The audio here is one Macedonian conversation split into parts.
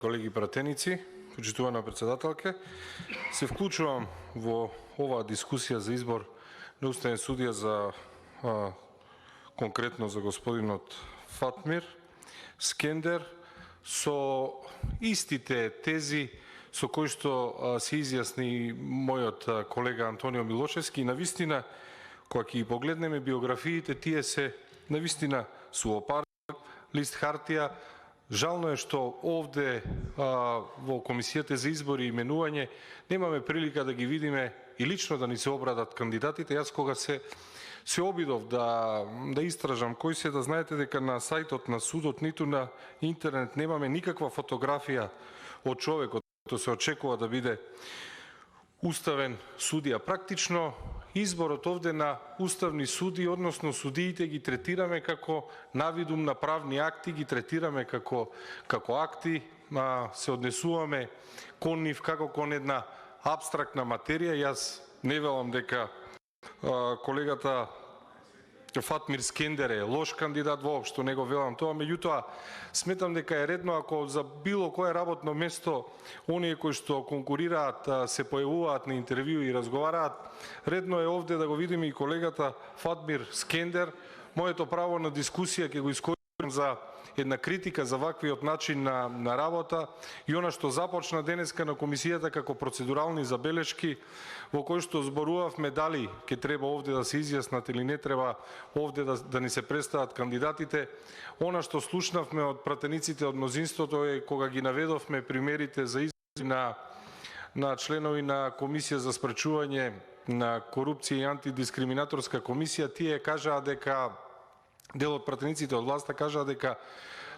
Колеги пратеници, почитувана председателке, се вклучувам во оваа дискусија за избор на уставен судија за конкретно за господинот Фатмир Скендер со истите тези со кои што се изјасни мојот колега Антонио Милошевски. Навистина, кога ќе ги погледнеме биографиите, тие се навистина суопар лист хартија. Жално е што овде во Комисијата за избори и именување немаме прилика да ги видиме и лично да ни се обрадат кандидатите. Јас кога се обидов да истражам кои се, да знаете дека на сајтот на судот ниту на интернет немаме никаква фотографија од човекот кој се очекува да биде уставен судија. Практично изборот овде на уставни суди, односно судиите, ги третираме како навидум на правни акти, ги третираме како акти, се однесуваме кон нив како кон една апстрактна материја. Јас не велам дека колегата Фатмир Скендер е лош кандидат, воопшто не го велам тоа, меѓутоа сметам дека е редно ако за било кое работно место оние кои што конкурираат се појавуваат на интервју и разговараат, редно е овде да го видиме и колегата Фатмир Скендер. Моето право на дискусија ќе го искористам за една критика за ваквиот начин на работа и она што започна денеска на комисијата како процедурални забелешки, во кои што зборувавме дали ќе треба овде да се изјаснат или не треба овде да ни се представат кандидатите. Она што слушнавме од пратениците од мнозинството е кога ги наведовме примерите за избори на членови на Комисија за спречување на корупција и антидискриминаторска комисија, тие кажаа дека дел од пратениците од власта кажаа дека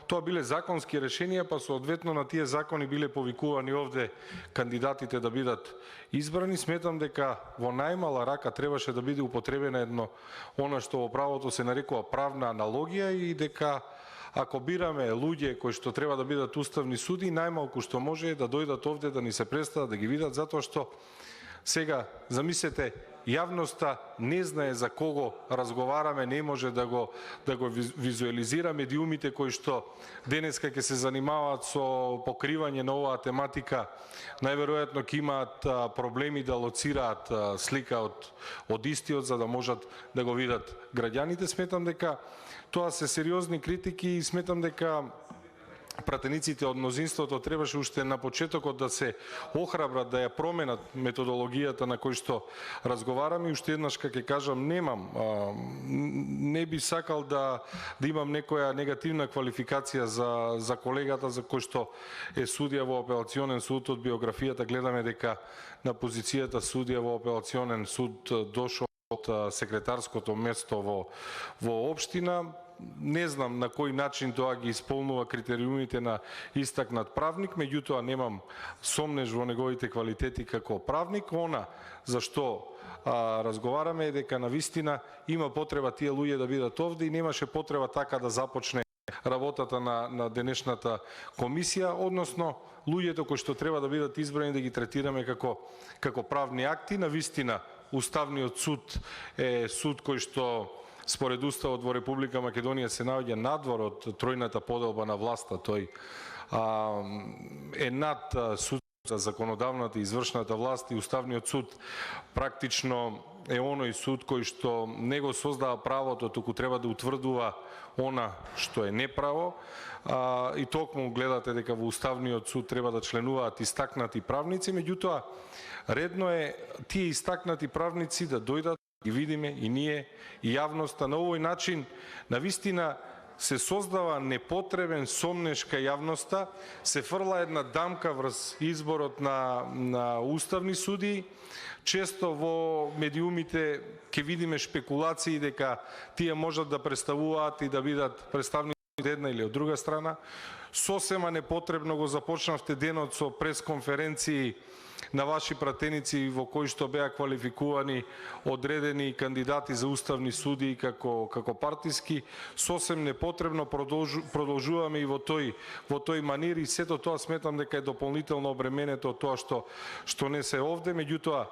тоа биле законски решенија, па соодветно на тие закони биле повикувани овде кандидатите да бидат избрани. Сметам дека во најмала рака требаше да биде употребена она што во правото се нарекува правна аналогија и дека ако бираме луѓе кои што треба да бидат уставни суди, најмалку што може е да дојдат овде да ни се представат, да ги видат, затоа што сега замислете, јавноста не знае за кого разговараме, не може да го визуализира. Медиумите кои што денеска ќе се занимаваат со покривање на оваа тематика, најверојатно ќе имаат проблеми да лоцираат слика од истиот за да можат да го видат граѓаните. Сметам дека тоа се сериозни критики и сметам дека пратениците од мнозинството требаше уште на почетокот да се охрабрат да ја променат методологијата на кој што разговараме. И уште еднаш ќе кажам, не би сакал да имам некоја негативна квалификација за колегата за кој што е судија во апелационен суд. Од биографијата гледаме дека на позицијата судија во апелационен суд дошол од секретарското место во општина. Не знам на кој начин тоа ги исполнува критериумите на истакнат правник, меѓутоа немам сомнеж во неговите квалитети како правник. Она за што разговараме е дека навистина има потреба тие луѓе да бидат овде и немаше потреба така да започне работата на денешната комисија, односно луѓето кои што треба да бидат избрани да ги третираме како правни акти. Навистина Уставниот суд е суд кој што според Уставот во Република Македонија се наоѓа надвор од тројната поделба на власта. Тој е над суд за законодавната и извршната власт и Уставниот суд практично е оној суд кој што не го создава правото, туку треба да утврдува она што е неправо. И токму гледате дека во Уставниот суд треба да членуваат истакнати правници, меѓутоа редно е тие истакнати правници да дојдат и видиме и ние и јавноста. На овој начин навистина се создава непотребен сомнеш кај јавноста, се фрла една дамка врз изборот на уставни судии. Често во медиумите ќе видиме шпекулации дека тие можат да представуваат и да бидат представници од една или од друга страна. Сосема непотребно го започнавте денот со пресконференции на ваши пратеници во кои што беа квалификувани одредени кандидати за уставни судии како партиски. Сосем непотребно продолжуваме и во тој манир и сето тоа сметам дека е дополнително обременето од тоа што не се овде. Меѓутоа,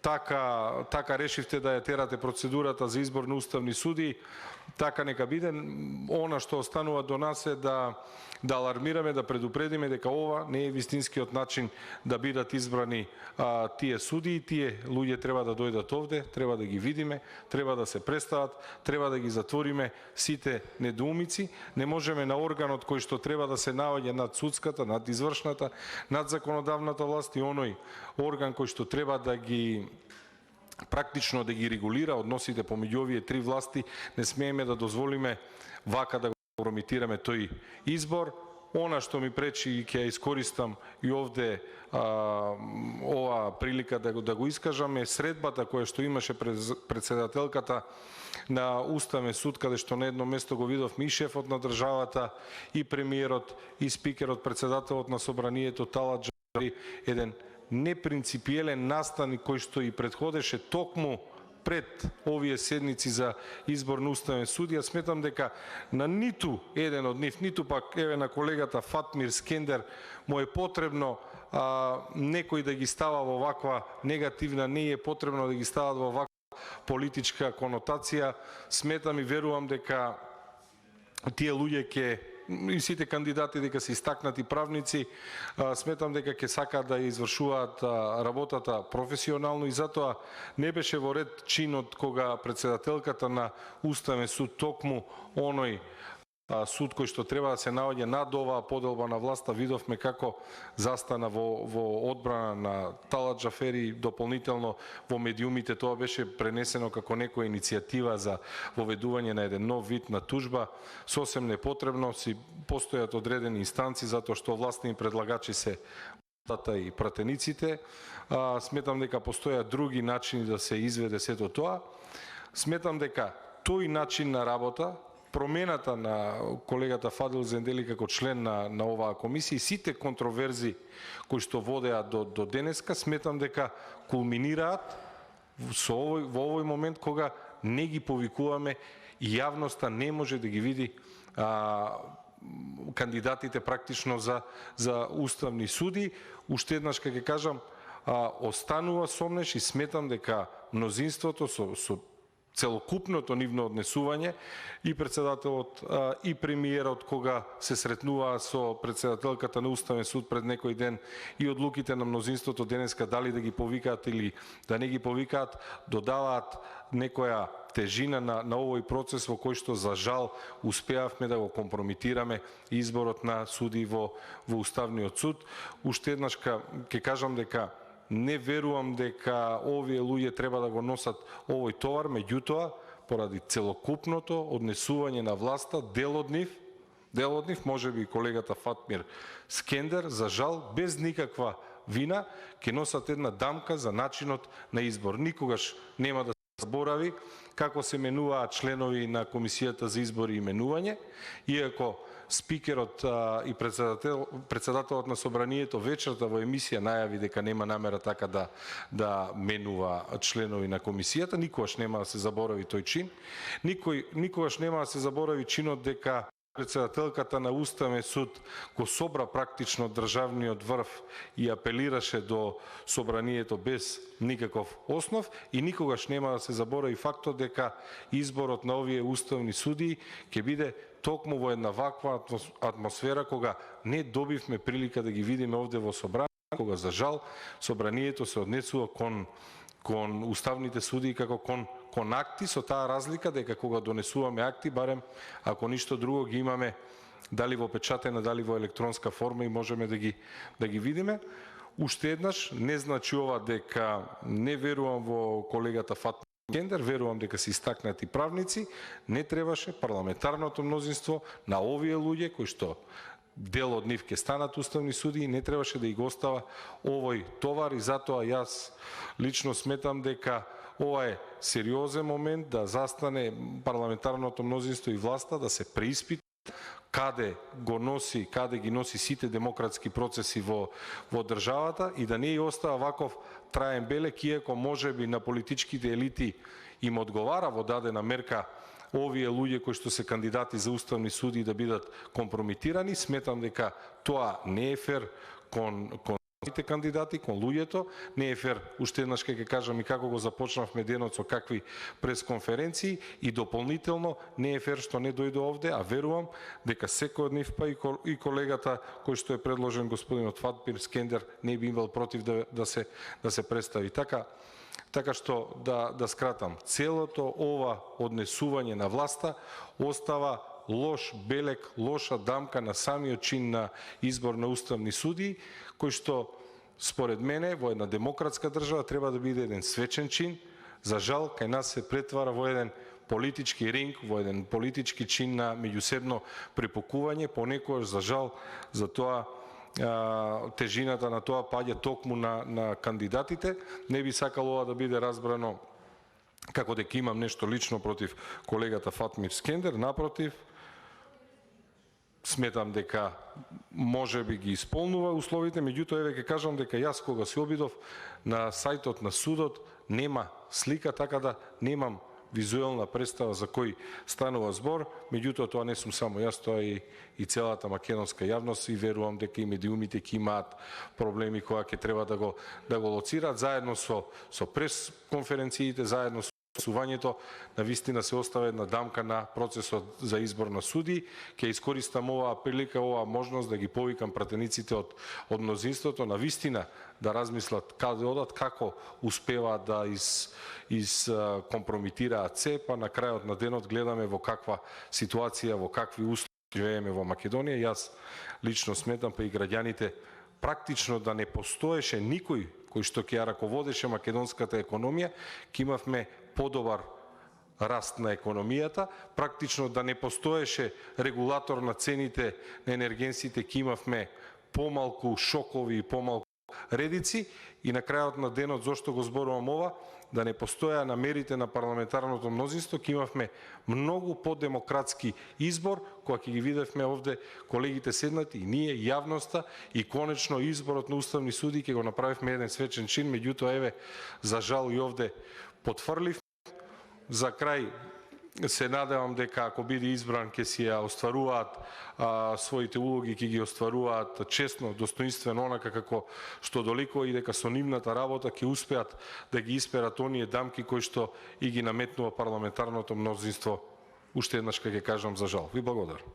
така решивте да ја терате процедурата за избор на уставни судии. така нека биде. Она што останува до нас е да алармираме, да предупредиме дека ова не е вистинскиот начин да бидат избрани тие суди. Тие луѓе треба да дојдат овде, треба да ги видиме, треба да се представат, треба да ги затвориме сите недоумици. Не можеме на органот кој што треба да се наоѓа над судската, над извршната, над законодавната власт и оној орган кој што треба да ги практично да ги регулира односите помеѓу овие три власти, не смееме да дозволиме вака да го компрометираме тој избор. Она што ми пречи и ќе ја искористам и овде ова прилика да го искажам е средбата која што имаше председателката на Уставен суд, каде што на едно место го видовме и шефот на државата, и премиерот, и спикерот, председателот на собранието Талат Џафери, еден непринципиелен наставник кој што и предходеше токму пред овие седници за избор на уставен судија. Сметам дека на ниту еден од нив, ниту пак еве на колегата Фатмир Скендер му е потребно некој да ги става во ваква негативна, не е потребно да ги стават во ваква политичка конотација. Сметам и верувам дека тие луѓе ќе и сите кандидати дека се истакнати правници, сметам дека ќе сакаат да извршуваат работата професионално и затоа не беше во ред чинот кога председателката на Уставен суд, токму оној суд кој што треба да се наоѓа над оваа поделба на власта, видовме како застана во одбрана на Талат Џафери. Дополнително во медиумите тоа беше пренесено како некоја иницијатива за воведување на еден нов вид на тужба. Сосем непотребно, си постојат одредени инстанци затоа што властни предлагачи се властата и пратениците. Сметам дека постојат други начини да се изведе сето тоа. Сметам дека тој начин на работа, промената на колегата Фадил Зендели како член на оваа комисија и сите контроверзи кои што водеа до денеска, сметам дека кулминираат во овој момент кога не ги повикуваме и јавноста не може да ги види кандидатите практично за уставни суди. Уште еднаш ќе кажам, останува сомнеш и сметам дека мнозинството со целокупното нивно однесување и председателот и премиерот кога се сретнуваа со председателката на Уставен суд пред некој ден и одлуките на мнозинството денеска дали да ги повикаат или да не ги повикаат, додаваат некоја тежина на овој процес во кој што за жал успеавме да го компрометираме изборот на суди во Уставниот суд. Уште еднаш ќе кажам дека не верувам дека овие луѓе треба да го носат овој товар, меѓутоа, поради целокупното однесување на власта, дел од нив, можеби и колегата Фатмир Скендер, за жал, без никаква вина, ќе носат една дамка за начинот на избор. Никогаш нема да се заборави како се менуваат членови на Комисијата за избори и именување, иако спикерот и председателот на собранието вечерта во емисија најави дека нема намера така да менува членови на комисијата. Никогаш нема да се заборави тој чин. Никогаш нема да се заборави чинот дека председателката на Уставен суд го собра практично државниот врв и апелираше до собранието без никаков основ, и никогаш нема да се заборави фактот дека изборот на овие уставни судии ќе биде токму во една ваква атмосфера кога не добивме прилика да ги видиме овде во собранието, кога за жал собранието се однесува кон уставните судии како кон акти, со таа разлика дека кога донесуваме акти, барем ако ништо друго ги имаме дали во печатена, дали во електронска форма и можеме да ги видиме. Уште еднаш, не значи ова дека не верувам во колегата Фатмир Скендер, верувам дека се истакнати правници, не требаше парламентарното мнозинство на овие луѓе кои што дел од нив ќе станат уставни судии, не требаше да ги остава овој товар, и затоа јас лично сметам дека ова е сериозен момент да застане парламентарното мнозинство и власта да се преиспита каде ги носи сите демократски процеси во државата и да не ја остава ваков траен белег, иако можеби на политичките елити им одговара во дадена мерка овие луѓе кои што се кандидати за уставни суди да бидат компрометирани. Сметам дека тоа не е фер кон кандидати, кон луѓето. Не е фер, уште еднаш ќе кажам и како го започнавме денот со какви пресконференции и дополнително не е фер што не дојде овде, а верувам дека секој од нив, па и колегата кој што е предложен господинот Фатмир Скендер не би имал против да се представи. Така што да скратам, целото ова однесување на власта остава лош белег, лоша дамка на самиот чин на избор на уставни судии, кој што според мене во една демократска држава треба да биде еден свечен чин. За жал, кај нас се претвара во еден политички ринг, во еден политички чин на меѓусебно препукување, понекогаш за жал за тоа тежината на тоа паѓа токму на кандидатите. Не би сакало ова да биде разбрано како дека имам нешто лично против колегата Фатмир Скендер, напротив, сметам дека може би ги исполнува условите, меѓутоа еве ќе кажам дека јас кога се обидов на сајтот на судот нема слика, така да немам визуелна представа за кој станува збор, меѓутоа тоа не сум само јас, тоа и целата македонска јавност и верувам дека и медиумите ќе имаат проблеми кога ќе треба да го лоцираат заедно со пресконференциите, заедно со гласувањето, навистина се оставя една дамка на процесот за избор на суди. Ќе искористам оваа прилика, оваа можност да ги повикам пратениците од мнозинството, навистина да размислат каде одат, како успеваат да компромитираат се, па на крајот на денот гледаме во каква ситуација, во какви услови живееме во Македонија. Јас лично сметам, па и граѓаните, практично да не постоеше никој кој што ќе ја раководеше македонската економија, ќе имавме подобар раст на економијата, практично да не постоеше регулатор на цените на енергенсите, ќе имавме помалку шокови и помалку редици и на крајот на денот, зошто го зборувам ова, да не постоја на мерите на парламентарното мнозинство, ќе имавме многу подемократски избор, кога ќе ги видевме овде колегите седнати и ние, јавноста, и конечно изборот на уставни суди ќе го направивме еден свечен чин, меѓутоа еве за жал и овде потфрлив. За крај се надевам дека ако биде избран ќе си ја остваруваат своите улоги, ќе ги остваруваат честно, достоинствено, онака како што доликува и дека со нивната работа ќе успеат да ги исперат оние дамки кои што и ги наметнува парламентарното мнозинство. Уште еднаш ќе кажам за жал. Ви благодарам.